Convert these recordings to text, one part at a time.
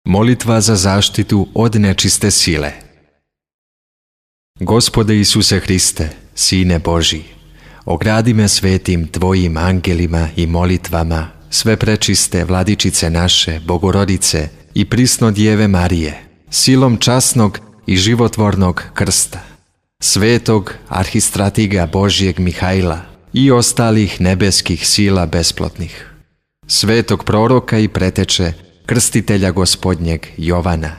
Molitva za zaštitu od nečiste sile. Gospode Isuse Hriste, Sine Božji, ogradi me svetim Tvojim angelima i molitvama, sve prečiste Vladičice naše, Bogorodice i prisno Djeve Marije, silom časnog i životvornog krsta, svetog arhistratiga Božjeg Mihajla i ostalih nebeskih sila besplotnih, svetog proroka i preteče krstitelja Gospodnjeg Jovana,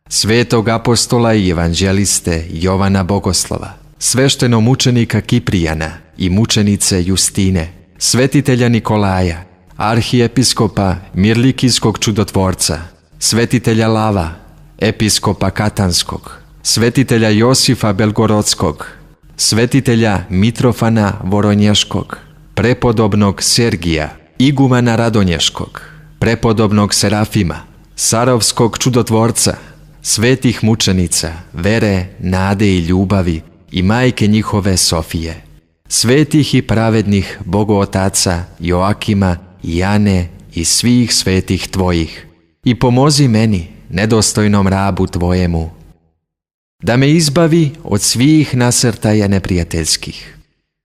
svetog apostola i evanđeliste Jovana Bogoslova, sveštenomučenika Kiprijana i mučenice Justine, svetitelja Nikolaja, arhijepiskopa Mirlikijskog čudotvorca, svetitelja Lava, episkopa Katanskog, svetitelja Josifa Belgorodskog, svetitelja Mitrofana Voronješkog, prepodobnog Sergija, igumana Radonješkog, prepodobnog Serafima, Sarovskog čudotvorca, svetih mučenica, vere, nade i ljubavi i majke njihove Sofije, svetih i pravednih bogootaca Joakima i Jane i svih svetih Tvojih, i pomozi meni, nedostojnom rabu Tvojemu, da me izbavi od svih nasrtaja neprijateljskih,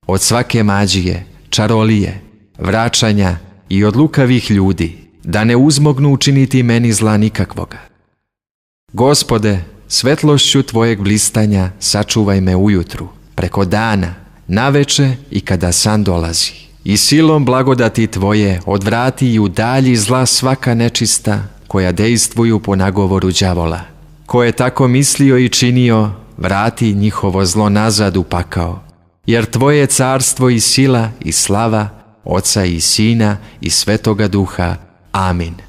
od svake mađije, čarolije, vraćanja i od lukavih ljudi, da ne uzmognu učiniti meni zla nikakvoga. Gospode, svetlošću Tvojeg blistanja sačuvaj me ujutru, preko dana, naveče i kada san dolazi. I silom blagodati Tvoje odvrati i udalji zla svaka nečista koja dejstvuju po nagovoru đavola. Ko je tako mislio i činio, vrati njihovo zlo nazad u pakao. Jer Tvoje carstvo i sila i slava, Oca i Sina i Svetoga Duha. Amin.